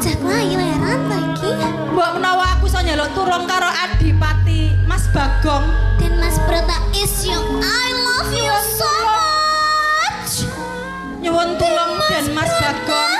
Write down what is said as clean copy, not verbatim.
Cek wae leran to iki. Mbok menawa aku iso njaluk turung karo Adipati Mas Bagong Dan Mas Brata is you. I love you so much. nyuwun tulung Den Mas Bagong.